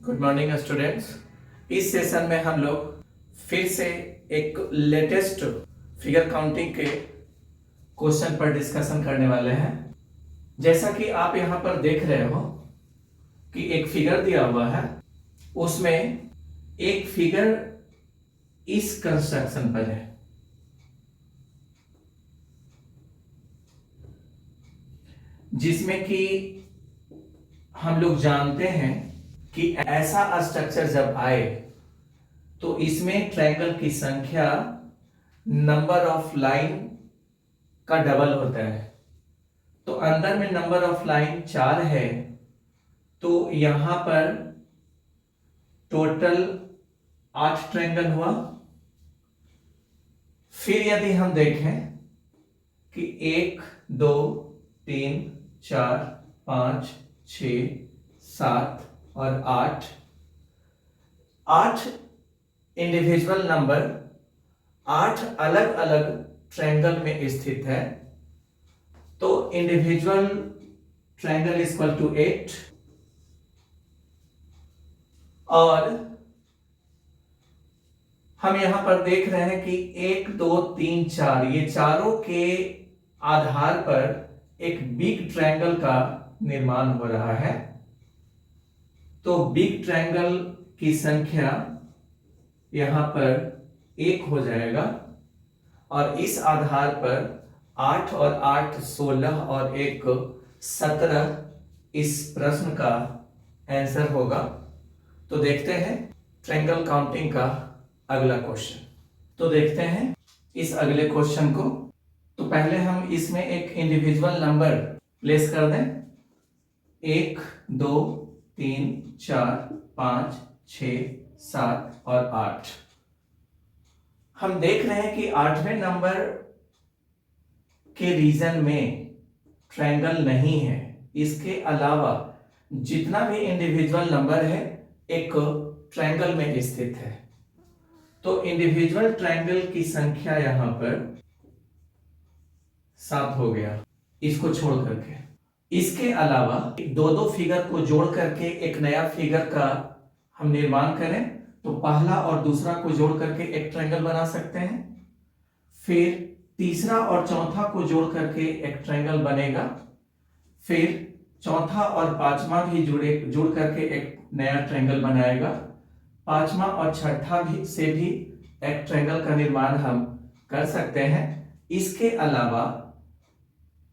Good morning students. इस session में हम लोग फिर से एक लेटेस्ट फिगर काउंटिंग के क्वेश्चन पर डिस्कशन करने वाले हैं। जैसा कि आप यहां पर देख रहे हो कि एक फिगर दिया हुआ है, उसमें एक फिगर इस कंस्ट्रक्शन पर है, जिसमें कि हम लोग जानते हैं कि ऐसा स्ट्रक्चर जब आए तो इसमें ट्रायंगल की संख्या नंबर ऑफ लाइन का डबल होता है। तो अंदर में नंबर ऑफ लाइन 4 है, तो यहां पर टोटल 8 ट्रायंगल हुआ। फिर यदि हम देखें कि 1 2 3 4 5 6 7 और 8 इंडिविजुअल नंबर 8 अलग अलग ट्रायंगल में स्थित है, तो इंडिविजुअल ट्रायंगल इक्वल टू 8। और हम यहां पर देख रहे हैं कि 1 2 3 4 ये चारों के आधार पर एक बिग ट्रायंगल का निर्माण हो रहा है। तो बिग ट्रायंगल की संख्या यहां पर 1 हो जाएगा, और इस आधार पर 8 और 8 16 और 1 17 इस प्रश्न का आंसर होगा। तो देखते हैं ट्रायंगल काउंटिंग का अगला क्वेश्चन। तो देखते हैं इस अगले क्वेश्चन को। तो पहले हम इसमें एक इंडिविजुअल नंबर प्लेस कर दें। 1 2 3 4 5 6 7 और 8। हम देख रहे हैं कि 8वें नंबर के रीजन में ट्रायंगल नहीं है। इसके अलावा जितना भी इंडिविजुअल नंबर है एक ट्रायंगल में स्थित है। तो इंडिविजुअल ट्रायंगल की संख्या यहां पर 7 हो गया, इसको छोड़ करके। इसके अलावा दो दो फिगर को जोड़ करके एक नया फिगर का हम निर्माण करें तो पहला और दूसरा को जोड़ करके एक ट्रायंगल बना सकते हैं। फिर तीसरा और चौथा को जोड़ करके एक ट्रायंगल बनेगा। फिर चौथा और पांचवा भी जोड़ करके एक नया ट्रायंगल बनाएगा। पांचवा और छठा भी से भी एक ट्रायंगल का निर्माण हम कर सकते हैं। इसके अलावा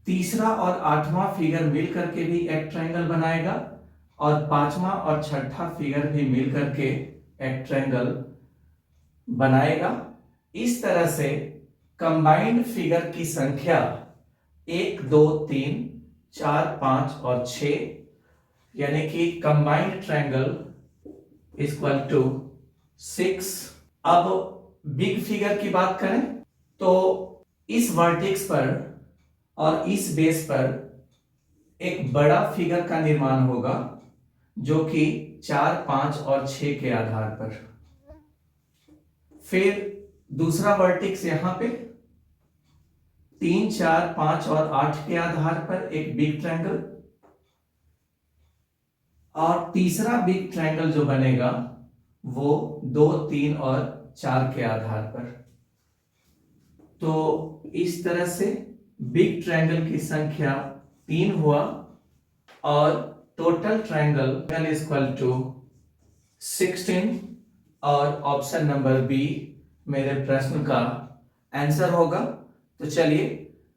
तीसरा और आठवां फिगर मिल करके भी एक ट्रायंगल बनाएगा, और पांचवा और छठा फिगर भी मिल करके एक ट्रायंगल बनाएगा। इस तरह से कंबाइंड फिगर की संख्या 1 2 3 4 5 और 6, यानी कि कंबाइंड ट्रायंगल इक्वल टू 6। अब बिग फिगर की बात करें तो इस वर्टेक्स पर और इस बेस पर एक बड़ा फिगर का निर्माण होगा, जो कि 4 5 और 6 के आधार पर। फिर दूसरा वर्टेक्स यहां पे 3 4 5 और 8 के आधार पर एक बिग ट्रायंगल, और तीसरा बिग ट्रायंगल जो बनेगा वो 2 3 और 4 के आधार पर। तो इस तरह से बिग ट्रायंगल की संख्या 3 हुआ, और टोटल ट्रायंगल इक्वल टू 16, और ऑप्शन नंबर बी मेरे प्रश्न का आंसर होगा। तो चलिए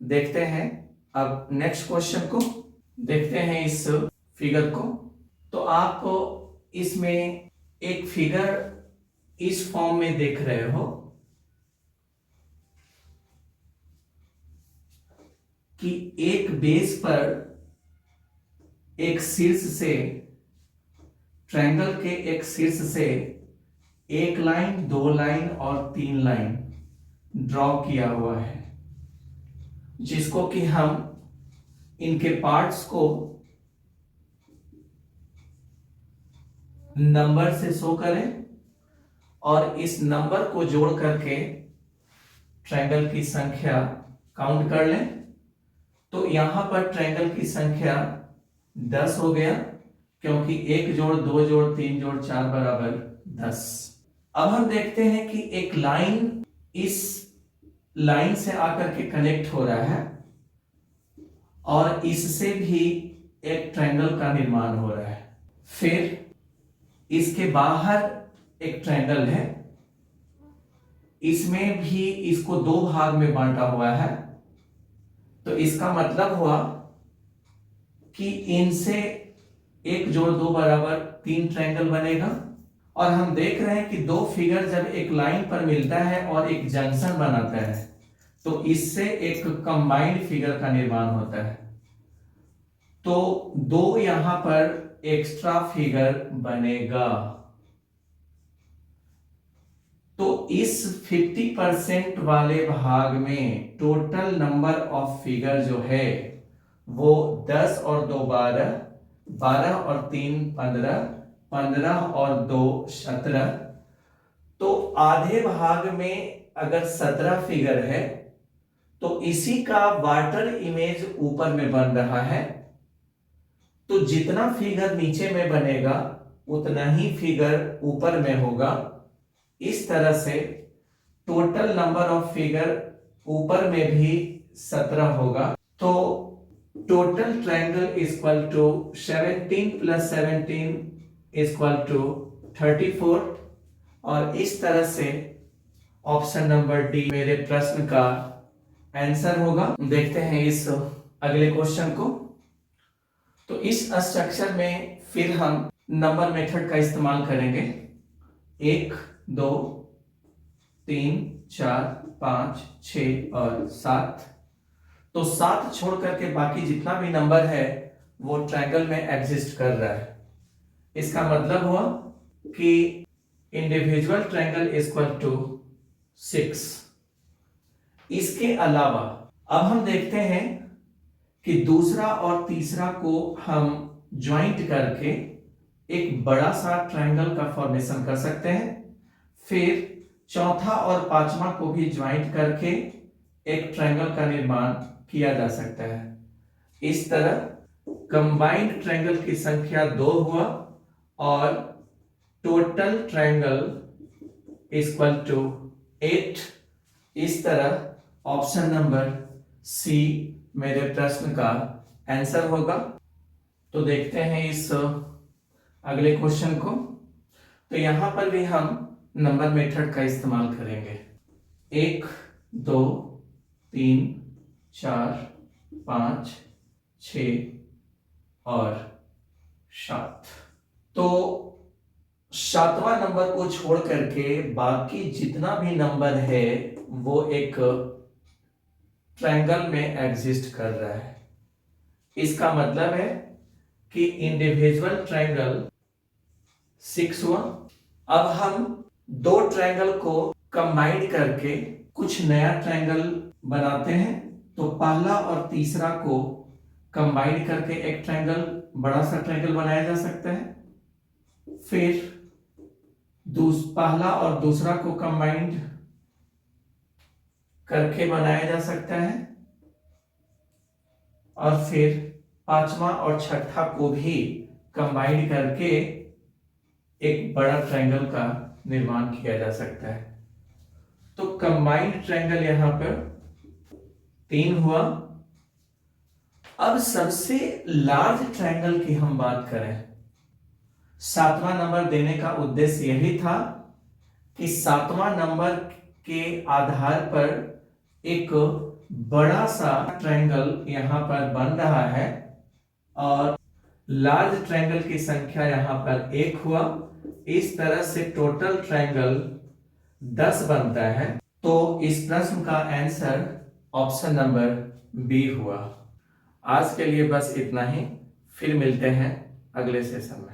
देखते हैं अब नेक्स्ट क्वेश्चन को। देखते हैं इस फिगर को। तो आप इसमें एक फिगर इस फॉर्म में देख रहे हो कि एक बेस पर एक शीर्ष से, ट्रायंगल के एक शीर्ष से एक लाइन 2 लाइन और 3 लाइन ड्रॉ किया हुआ है, जिसको कि हम इनके पार्ट्स को नंबर से शो करें और इस नंबर को जोड़ करके ट्रायंगल की संख्या काउंट कर लें। तो यहां पर ट्रायंगल की संख्या 10 हो गया, क्योंकि 1 जोड़ 2 जोड़ 3 जोड़ 4 बराबर 10। अब हम देखते हैं कि एक लाइन इस लाइन से आकर के कनेक्ट हो रहा है और इससे भी एक ट्रायंगल का निर्माण हो रहा है। फिर इसके बाहर एक ट्रायंगल है, इसमें भी इसको 2 भाग में बांटा हुआ है। तो इसका मतलब हुआ कि इनसे 1 जोड़ 2 बराबर 3 ट्रायंगल बनेगा। और हम देख रहे हैं कि 2 फिगर जब एक लाइन पर मिलता है और एक जंक्शन बनाता है तो इससे एक कंबाइंड फिगर का निर्माण होता है। तो 2 यहां पर एक्स्ट्रा फिगर बनेगा। तो इस 50% वाले भाग में टोटल नंबर ऑफ फिगर जो है वो 10 और 2 12, 12 और 3 15, 15 और 2 17। तो आधे भाग में अगर 17 फिगर है तो इसी का वाटर इमेज ऊपर में बन रहा है। तो जितना फिगर नीचे में बनेगा उतना ही फिगर ऊपर में होगा। इस तरह से टोटल नंबर ऑफ फिगर ऊपर में भी 17 होगा। तो टोटल ट्रायंगल इक्वल टू 17 + 17 = 34। और इस तरह से ऑप्शन नंबर डी मेरे प्रश्न का आंसर होगा। देखते हैं इस अगले क्वेश्चन को। तो इस स्ट्रक्चर में फिर हम नंबर मेथड का इस्तेमाल करेंगे। 1 2 3 4 5 6 और 7। तो 7 छोड़ करके बाकी जितना भी नंबर है वो ट्रायंगल में एग्जिस्ट कर रहा है। इसका मतलब हुआ कि इंडिविजुअल ट्रायंगल इक्वल टू 6। इसके अलावा अब हम देखते हैं कि दूसरा और तीसरा को हम ज्वाइंट करके एक बड़ा सा ट्रायंगल का फॉर्मेशन कर सकते हैं। फिर चौथा और पांचवा को भी ज्वाइंट करके एक ट्रायंगल का निर्माण किया जा सकता है। इस तरह कंबाइंड ट्रायंगल की संख्या 2 हुआ और टोटल ट्रायंगल इक्वल टू 8। इस तरह ऑप्शन नंबर सी मेरे प्रश्न का आंसर होगा। तो देखते हैं इस अगले क्वेश्चन को। तो यहां पर भी हम नंबर मेथड का इस्तेमाल करेंगे। 1 2 3 4 5 6 और 7। तो 7वां नंबर को छोड़ करके बाकी जितना भी नंबर है वो एक ट्रायंगल में एग्जिस्ट कर रहा है। इसका मतलब है कि इंडिविजुअल ट्रायंगल 6 हुआ। अब हम 2 ट्रायंगल को कंबाइन करके कुछ नया ट्रायंगल बनाते हैं। तो पहला और तीसरा को कंबाइन करके एक ट्रायंगल, बड़ा सा ट्रायंगल बनाया जा सकता है। फिर पहला और दूसरा को कंबाइंड करके बनाया जा सकता है और फिर पांचवा और छठा को भी कंबाइंड करके एक बड़ा ट्रायंगल का निर्माण किया जा सकता है। तो कंबाइंड ट्रायंगल यहां पर 3 हुआ। अब सबसे लार्ज ट्रायंगल की हम बात करें। 7वां नंबर देने का उद्देश्य यही था कि 7वां नंबर के आधार पर एक बड़ा सा ट्रायंगल यहां पर बन रहा है और लार्ज ट्रायंगल की संख्या यहां पर 1 हुआ। इस तरह से टोटल ट्रायंगल 10 बनता है। तो इस प्रश्न का आंसर ऑप्शन नंबर बी हुआ। आज के लिए बस इतना ही। फिर मिलते हैं अगले सेशन में।